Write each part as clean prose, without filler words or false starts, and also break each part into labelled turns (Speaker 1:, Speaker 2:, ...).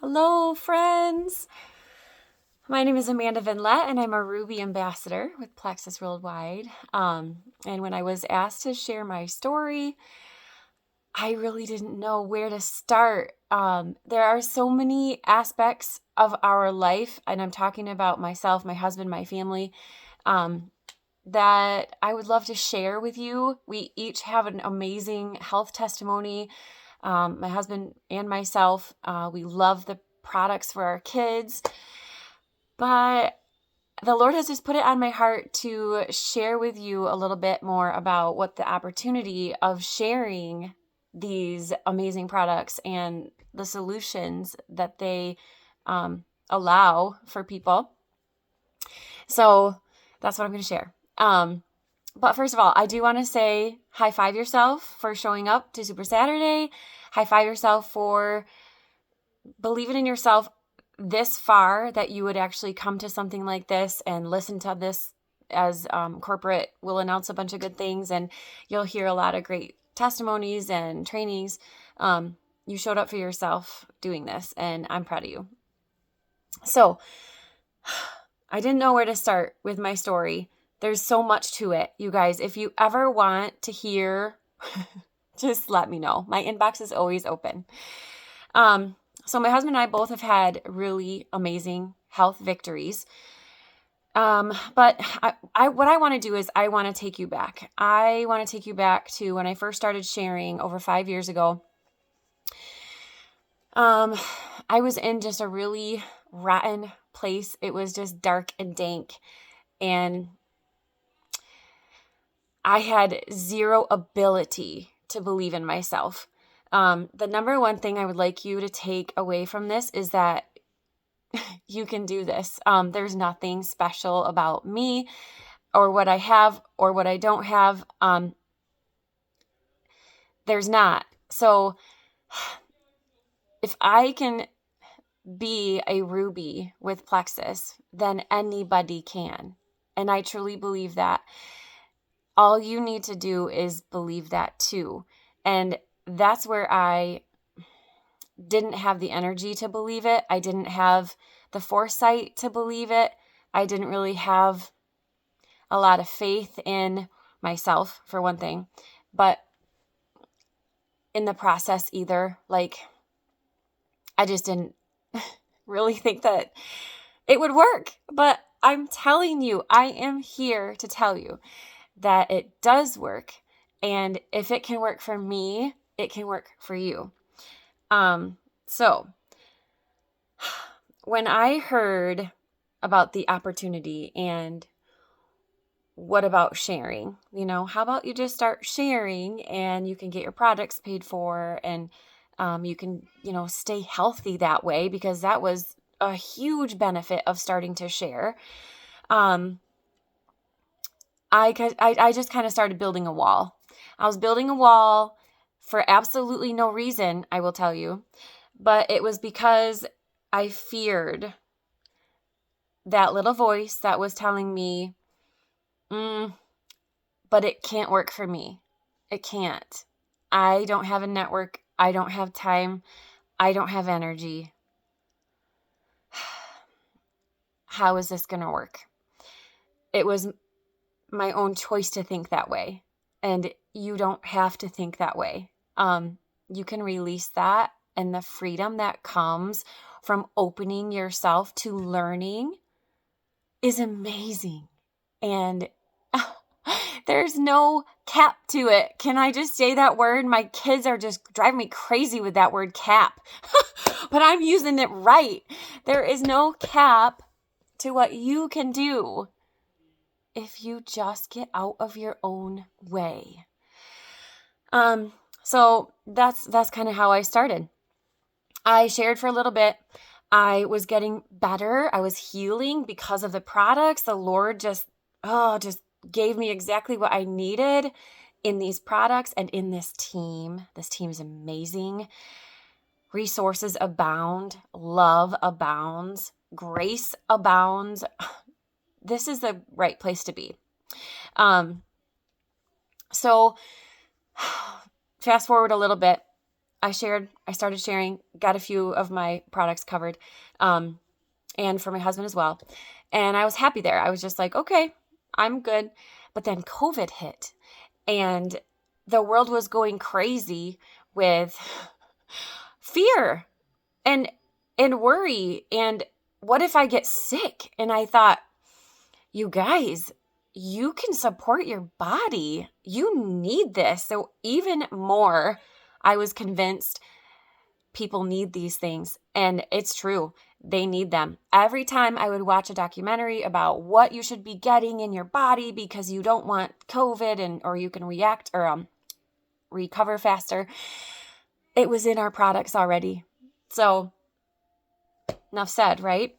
Speaker 1: Hello, friends. My name is Amanda Vinlett, and I'm a Ruby ambassador with Plexus Worldwide. And when I was asked to share my story, I really didn't know where to start. There are so many aspects of our life, and I'm talking about myself, my husband, my family, that I would love to share with you. We each have an amazing health testimony. My husband and myself, we love the products for our kids, but the Lord has just put it on my heart to share with you a little bit more about what the opportunity of sharing these amazing products and the solutions that they allow for people. So that's what I'm going to share. But first of all, I do want to say high five yourself for showing up to Super Saturday. High five yourself for believing in yourself this far that you would actually come to something like this and listen to this, as corporate will announce a bunch of good things and you'll hear a lot of great testimonies and trainings. You showed up for yourself doing this, and I'm proud of you. So I didn't know where to start with my story. There's so much to it, you guys. If you ever want to hear, just let me know. My inbox is always open. So my husband and I both have had really amazing health victories. But what I want to do is I want to take you back. I want to take you back to when I first started sharing over 5 years ago. I was in just a really rotten place. It was just dark and dank, and I had zero ability to believe in myself. The number one thing I would like you to take away from this is that you can do this. There's nothing special about me or what I have or what I don't have. There's not. So if I can be a Ruby with Plexus, then anybody can. And I truly believe that. All you need to do is believe that too. And that's where I didn't have the energy to believe it. I didn't have the foresight to believe it. I didn't really have a lot of faith in myself, for one thing, but in the process either. Like, I just didn't really think that it would work. But I'm telling you, I am here to tell you that it does work. And if it can work for me, it can work for you. So when I heard about the opportunity and what about sharing, how about you just start sharing and you can get your products paid for and, you can, stay healthy that way, because that was a huge benefit of starting to share. I just kind of started building a wall. I was building a wall for absolutely no reason, I will tell you, but it was because I feared that little voice that was telling me, but it can't work for me. It can't. I don't have a network. I don't have time. I don't have energy. How is this going to work? It was my own choice to think that way. And you don't have to think that way. You can release that, and the freedom that comes from opening yourself to learning is amazing. And there's no cap to it. Can I just say that word? My kids are just driving me crazy with that word cap, but I'm using it right. There is no cap to what you can do if you just get out of your own way. So that's kind of how I started. I shared for a little bit. I was getting better. I was healing because of the products. The Lord just gave me exactly what I needed in these products and in this team. This team is amazing. Resources abound. Love abounds. Grace abounds. This is the right place to be. So fast forward a little bit. I started sharing, got a few of my products covered, and for my husband as well. And I was happy there. I was just like, okay, I'm good. But then COVID hit and the world was going crazy with fear and worry. And what if I get sick? And I thought, you guys, you can support your body. You need this. So even more, I was convinced people need these things. And it's true. They need them. Every time I would watch a documentary about what you should be getting in your body because you don't want COVID or you can react or recover faster, it was in our products already. So enough said, right?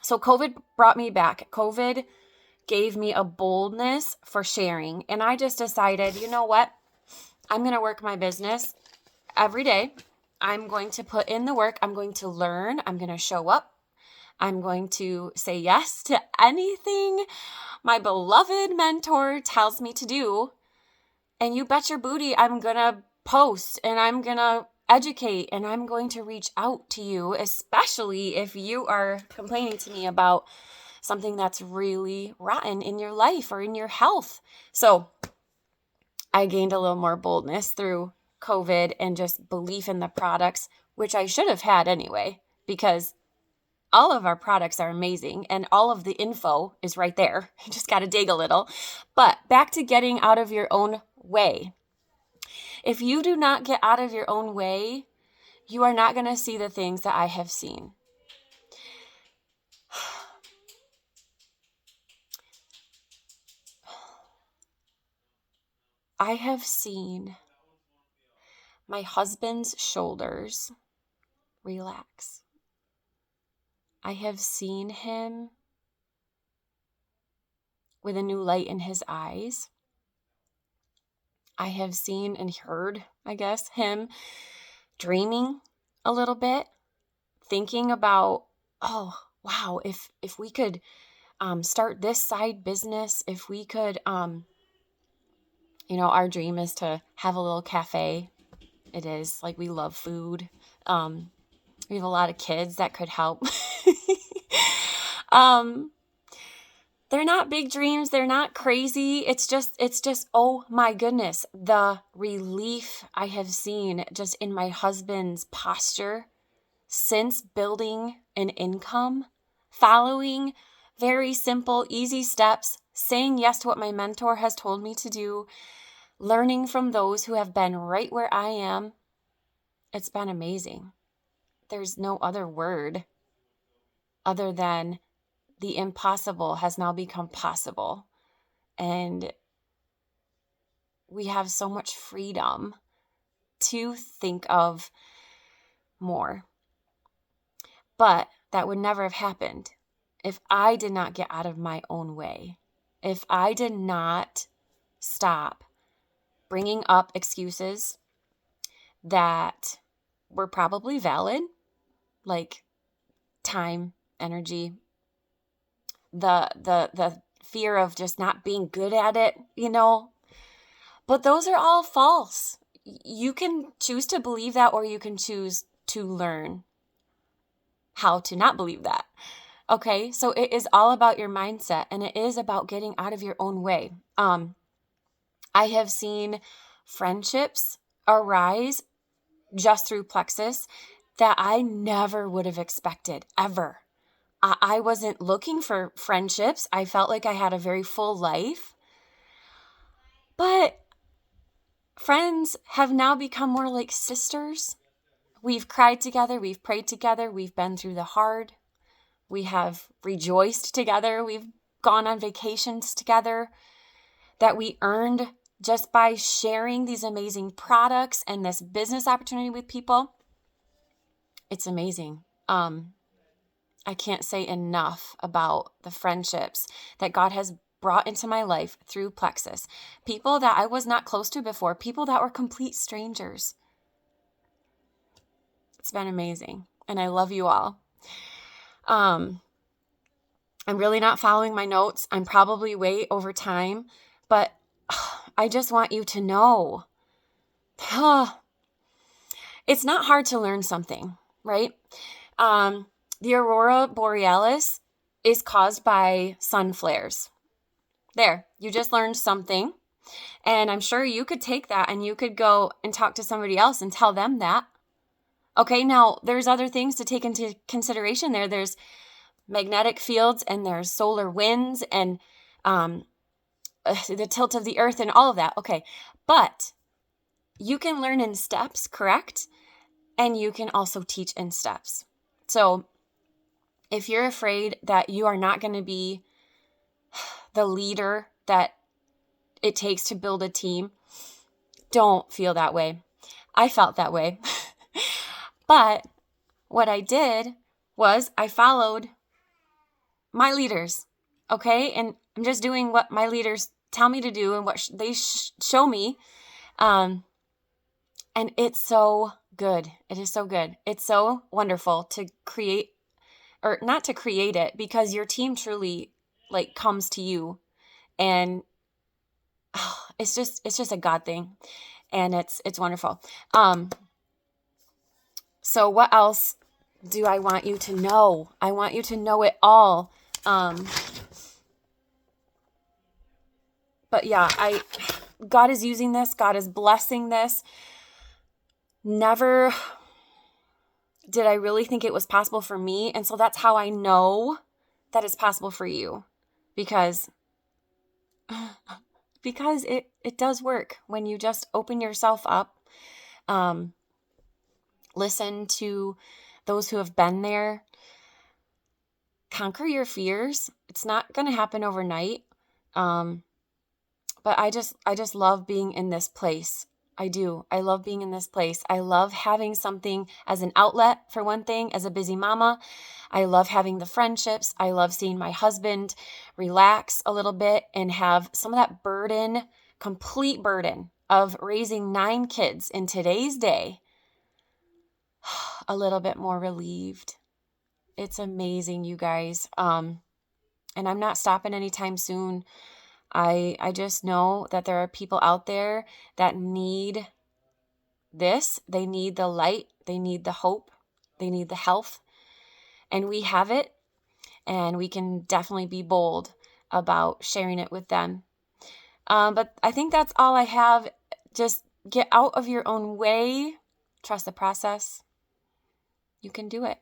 Speaker 1: So COVID brought me back. COVID gave me a boldness for sharing. And I just decided, you know what? I'm going to work my business every day. I'm going to put in the work. I'm going to learn. I'm going to show up. I'm going to say yes to anything my beloved mentor tells me to do. And you bet your booty, I'm going to post and I'm going to educate and I'm going to reach out to you, especially if you are complaining to me about something that's really rotten in your life or in your health. So I gained a little more boldness through COVID and just belief in the products, which I should have had anyway, because all of our products are amazing and all of the info is right there. You just got to dig a little. But back to getting out of your own way. If you do not get out of your own way, you are not going to see the things that I have seen. I have seen my husband's shoulders relax. I have seen him with a new light in his eyes. I have seen and heard, I guess, him dreaming a little bit, thinking about, oh, wow, if we could start this side business, if we could, our dream is to have a little cafe. It is like we love food. We have a lot of kids that could help. They're not big dreams. They're not crazy. It's just, oh my goodness, the relief I have seen just in my husband's posture since building an income, following very simple, easy steps, saying yes to what my mentor has told me to do, learning from those who have been right where I am. It's been amazing. There's no other word other than the impossible has now become possible. And we have so much freedom to think of more. But that would never have happened if I did not get out of my own way. If I did not stop bringing up excuses that were probably valid, like time, energy, the fear of just not being good at it, But those are all false. You can choose to believe that, or you can choose to learn how to not believe that. Okay, so it is all about your mindset, and it is about getting out of your own way. I have seen friendships arise just through Plexus that I never would have expected, ever. I wasn't looking for friendships. I felt like I had a very full life. But friends have now become more like sisters. We've cried together. We've prayed together. We've been through the hard. We have rejoiced together. We've gone on vacations together that we earned just by sharing these amazing products and this business opportunity with people. It's amazing. I can't say enough about the friendships that God has brought into my life through Plexus. People that I was not close to before, people that were complete strangers. It's been amazing. And I love you all. I'm really not following my notes. I'm probably way over time, but I just want you to know it's not hard to learn something, right? The aurora borealis is caused by sun flares. There, you just learned something. And I'm sure you could take that and you could go and talk to somebody else and tell them that. Okay, now there's other things to take into consideration there. There's magnetic fields and there's solar winds and the tilt of the earth and all of that. Okay, but you can learn in steps, correct? And you can also teach in steps. So if you're afraid that you are not going to be the leader that it takes to build a team, don't feel that way. I felt that way. But what I did was I followed my leaders, okay? And I'm just doing what my leaders tell me to do and what they show me. And it's so good. It is so good. It's so wonderful to create, or not to create it, because your team truly like comes to you, and it's just a God thing, and it's wonderful. So what else do I want you to know? I want you to know it all. But yeah, God is using this. God is blessing this. Never did I really think it was possible for me. And so that's how I know that it's possible for you, because it does work when you just open yourself up. Listen to those who have been there. Conquer your fears. It's not going to happen overnight. But I just love being in this place. I do. I love being in this place. I love having something as an outlet, for one thing, as a busy mama. I love having the friendships. I love seeing my husband relax a little bit and have some of that burden, complete burden of raising 9 kids in today's day, a little bit more relieved. It's amazing, you guys. And I'm not stopping anytime soon. I just know that there are people out there that need this. They need the light. They need the hope. They need the health. And we have it. And we can definitely be bold about sharing it with them. But I think that's all I have. Just get out of your own way. Trust the process. You can do it.